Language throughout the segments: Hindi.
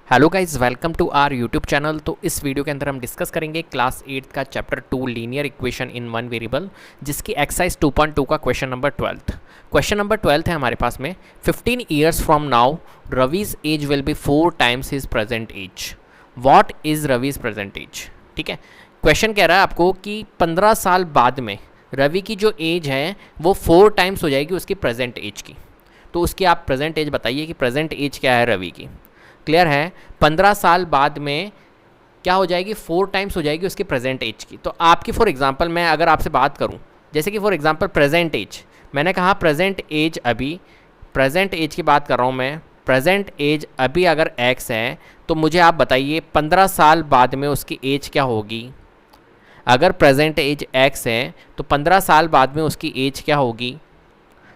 Hello guys, welcome to our YouTube channel. तो इस वीडियो के अंदर हम डिस्कस करेंगे क्लास 8 का chapter 2 linear equation in one variable, जिसकी एक्सरसाइज 2.2 का क्वेश्चन नंबर 12। क्वेश्चन नंबर 12 है हमारे पास में 15 years from now Ravi's age will be 4 times his present age. What is Ravi's present age? ठीक है, क्वेश्चन कह रहा है आपको कि 15 साल बाद में रवि की जो एज है वो 4 टाइम्स हो जाएगी उसकी प्रेजेंट एज की। तो उसकी आप प्रेजेंट एज बताइए कि प्रेजेंट एज क्या है रवि की। क्लियर है, 15 साल बाद में क्या हो जाएगी, 4 टाइम्स हो जाएगी उसकी प्रेजेंट एज की। तो आपकी फॉर एग्जांपल मैं अगर आपसे बात करूं, जैसे कि फॉर एग्जांपल प्रेजेंट एज, मैंने कहा प्रेजेंट एज अभी, प्रेजेंट एज की बात कर रहा हूं मैं, प्रेजेंट एज अभी अगर x है तो मुझे आप बताइए 15 साल बाद में उसकी एज क्या होगी। अगर प्रेजेंट एज x है तो 15 साल बाद में उसकी एज क्या होगी।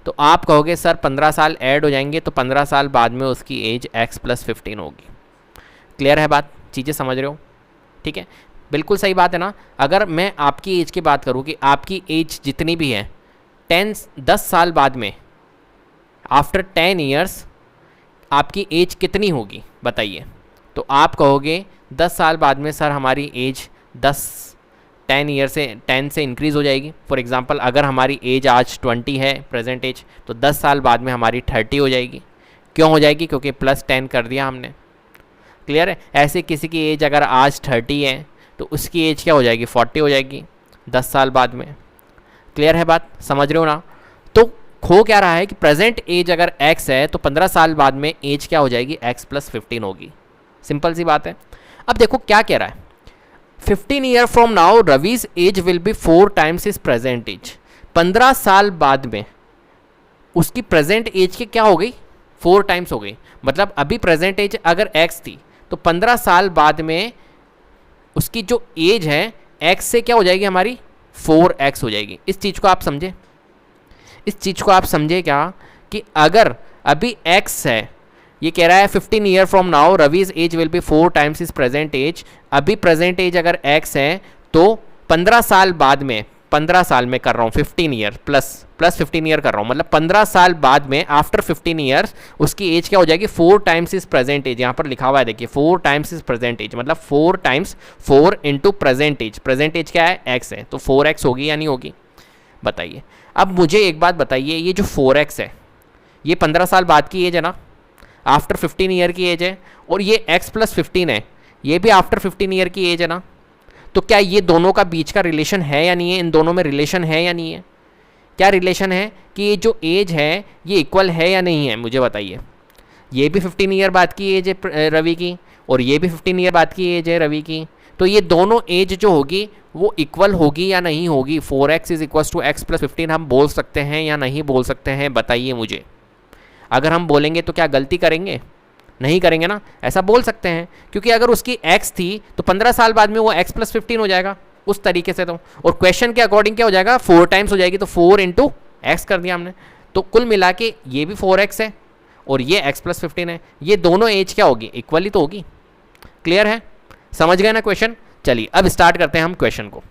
तो आप कहोगे सर 15 साल ऐड हो जाएंगे तो 15 साल बाद में उसकी एज x + 15 होगी। क्लियर है बात, चीज़ें समझ रहे हो? ठीक है, बिल्कुल सही बात है ना। अगर मैं आपकी एज की बात करूँ कि आपकी एज जितनी भी है 10 साल बाद में, आफ्टर 10 ईयर्स आपकी एज कितनी होगी बताइए। तो आप कहोगे 10 साल बाद में सर हमारी एज 10 से इंक्रीज़ हो जाएगी। फॉर एग्जांपल अगर हमारी एज आज 20 है प्रेजेंट एज, तो 10 साल बाद में हमारी 30 हो जाएगी। क्यों हो जाएगी? क्योंकि +10 कर दिया हमने। क्लियर है? ऐसे किसी की एज अगर आज 30 है तो उसकी एज क्या हो जाएगी, 40 हो जाएगी 10 साल बाद में। क्लियर है बात, समझ रहे हो ना? तो खो क्या रहा है कि प्रेजेंट एज अगर x है तो 15 साल बाद में एज क्या हो जाएगी, x + 15 होगी। सिंपल सी बात है। अब देखो क्या कह रहा है, 15 year from now Ravi's age will be 4 times his present age. 15 साल बाद में उसकी प्रेजेंट एज की क्या हो गई, 4 टाइम्स हो गई। मतलब अभी प्रेजेंट एज अगर x थी तो 15 साल बाद में उसकी जो एज है x से क्या हो जाएगी, हमारी 4x हो जाएगी। इस चीज़ को आप समझे, इस चीज़ को आप समझे क्या, कि अगर अभी x है, ये कह रहा है 15 year from now Ravi's age will be 4 times his present age. अभी प्रेजेंट एज अगर x है तो 15 साल बाद में, 15 साल में कर रहा हूँ 15 ईयर प्लस 15 ईयर कर रहा हूँ, मतलब 15 साल बाद में आफ्टर 15 ईयर्स उसकी एज क्या हो जाएगी, 4 टाइम्स इज प्रेजेंट एज। यहाँ पर लिखा हुआ है देखिए 4 टाइम्स इज प्रेजेंट एज, मतलब 4 times 4 into present age. Present age क्या है, x है, तो 4x होगी या नहीं होगी बताइए। अब मुझे एक बात बताइए, ये जो 4x है ये 15 साल बाद की एज है ना, आफ्टर 15 ईयर की एज है, और ये x + 15 है, ये भी आफ्टर 15 ईयर की एज है ना। तो क्या ये दोनों का बीच का रिलेशन है या नहीं है, इन दोनों में रिलेशन है या नहीं है? क्या रिलेशन है कि ये जो एज है ये इक्वल है या नहीं है, मुझे बताइए। ये भी 15 ईयर बाद की एज है रवि की, और ये भी 15 ईयर बाद की एज है रवि की। तो ये दोनों एज जो होगी वो इक्वल होगी या नहीं होगी? 4x = x + 15 हम बोल सकते हैं या नहीं बोल सकते हैं बताइए मुझे। अगर हम बोलेंगे तो क्या गलती करेंगे? नहीं करेंगे ना, ऐसा बोल सकते हैं, क्योंकि अगर उसकी x थी तो 15 साल बाद में वो x + 15 हो जाएगा उस तरीके से। तो और क्वेश्चन के अकॉर्डिंग क्या हो जाएगा, 4 टाइम्स हो जाएगी, तो 4 इंटू एक्स कर दिया हमने। तो कुल मिला के ये भी 4x है और ये x + 15 है, ये दोनों एज क्या होगी, इक्वली तो होगी। क्लियर है, समझ गए ना क्वेश्चन? चलिए अब स्टार्ट करते हैं हम क्वेश्चन को।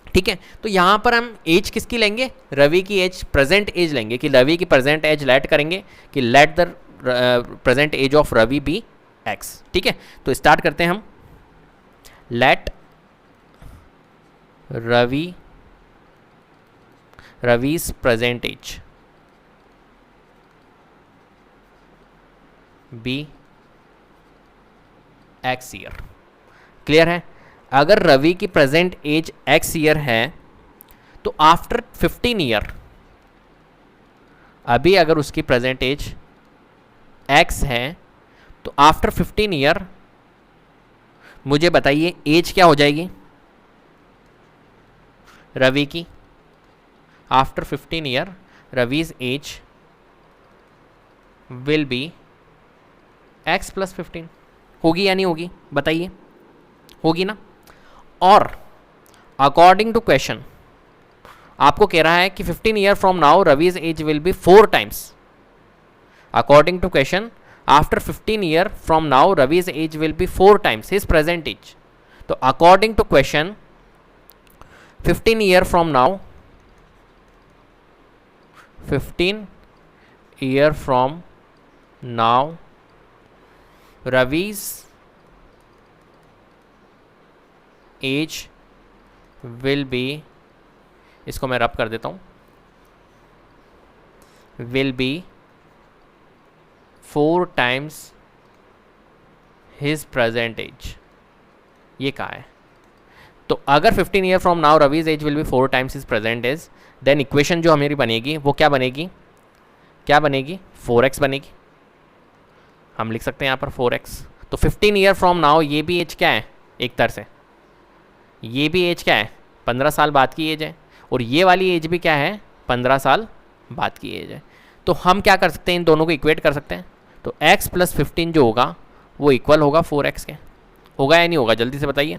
ठीक है, तो यहाँ पर हम एज किसकी लेंगे, रवि की एज, प्रेजेंट एज लेंगे, कि रवि की प्रेजेंट एज लेट करेंगे कि let the present age of Ravi be x। ठीक है, तो स्टार्ट करते हैं हम। Let Ravi's present age be x year. Clear है? अगर रवि की प्रेजेंट एज x ईयर है तो आफ्टर 15 ईयर, अभी अगर उसकी प्रेजेंट एज x है तो आफ्टर 15 ईयर मुझे बताइए एज क्या हो जाएगी रवि की। After 15 year Ravi's age will be x + 15। होगी या नहीं होगी बताइए? होगी ना। और अकॉर्डिंग टू क्वेश्चन आपको कह रहा है कि 15 year from now Ravi's age will be 4 times. According to question after 15 year from now Ravi's age will be 4 times his present age. तो according to question 15 year from now, 15 year from now Ravi's age will be, इसको मैं रब कर देता हूँ, will be 4 times his present age. ये कहा है। तो अगर 15 year from now Ravi's age will be 4 times his present age, then equation जो हमारी बनेगी वो क्या बनेगी, क्या बनेगी, 4x बनेगी। हम लिख सकते हैं यहाँ पर 4x। तो 15 ईयर फ्रॉम नाउ ये भी एज क्या है, एक तरह से ये भी एज क्या है, 15 साल बाद की एज है, और ये वाली एज भी क्या है, 15 साल बाद की एज है। तो हम क्या कर सकते हैं, इन दोनों को इक्वेट कर सकते हैं। तो x + 15 जो होगा वो इक्वल होगा 4x के। होगा या नहीं होगा, जल्दी से बताइए,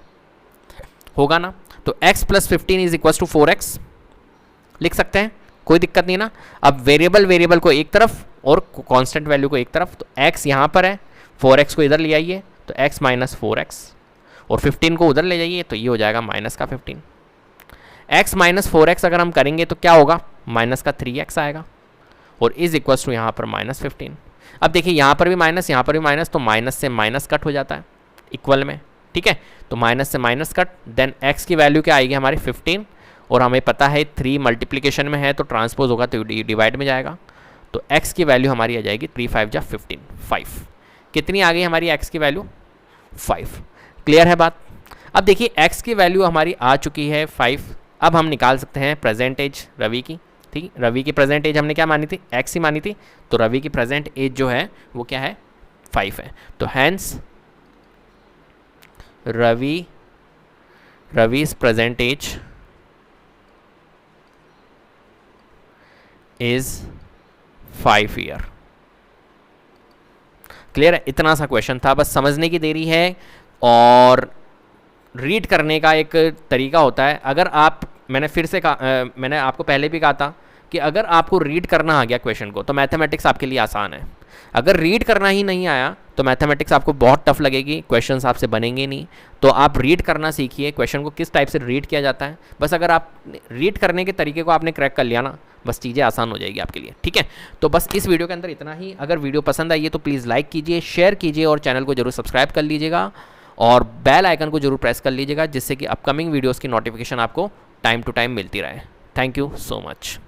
होगा ना। तो x + 15 = 4x लिख सकते हैं, कोई दिक्कत नहीं ना। अब वेरिएबल को एक तरफ और कांस्टेंट वैल्यू को एक तरफ। तो x यहाँ पर है, 4x को इधर ले आइए तो x - 4x, और 15 को उधर ले जाइए तो ये हो जाएगा -15। x - 4x अगर हम करेंगे तो क्या होगा, -3x आएगा, और = यहाँ पर -15। अब देखिए यहाँ पर भी माइनस, यहाँ पर भी माइनस, तो माइनस से माइनस कट हो जाता है इक्वल में, ठीक है। तो माइनस से माइनस कट, देन x की वैल्यू क्या आएगी हमारी 15, और हमें पता है 3 मल्टीप्लिकेशन में है तो ट्रांसपोज होगा तो डिवाइड में जाएगा। तो x की वैल्यू हमारी आ जाएगी 3 × 5 = 15, 5। कितनी आ गई हमारी x की वैल्यू, 5। क्लियर है बात। अब देखिए x की वैल्यू हमारी आ चुकी है 5। अब हम निकाल सकते हैं प्रेजेंट एज रवि की, ठीक। रवि की प्रेजेंट एज हमने क्या मानी थी, x ही मानी थी। तो रवि की प्रेजेंट एज जो है वो क्या है, 5 है। तो hence Ravi's present age is 5 year. Clear है, इतना सा क्वेश्चन था, बस समझने की देरी है। और रीड करने का एक तरीका होता है। अगर आप, मैंने फिर से कहा, मैंने आपको पहले भी कहा था कि अगर आपको रीड करना आ गया क्वेश्चन को तो मैथमेटिक्स आपके लिए आसान है। अगर रीड करना ही नहीं आया तो मैथमेटिक्स आपको बहुत टफ लगेगी, क्वेश्चंस आपसे बनेंगे नहीं। तो आप रीड करना सीखिए, क्वेश्चन को किस टाइप से रीड किया जाता है। बस अगर आप रीड करने के तरीके को आपने क्रैक कर लिया ना, बस चीज़ें आसान हो जाएगी आपके लिए, ठीक है। तो बस इस वीडियो के अंदर इतना ही। अगर वीडियो पसंद आई है तो प्लीज़ लाइक कीजिए, शेयर कीजिए, और चैनल को जरूर सब्सक्राइब कर लीजिएगा, और बेल आइकन को जरूर प्रेस कर लीजिएगा, जिससे कि अपकमिंग वीडियोज़ की नोटिफिकेशन आपको टाइम टू टाइम मिलती रहे। Thank you so much.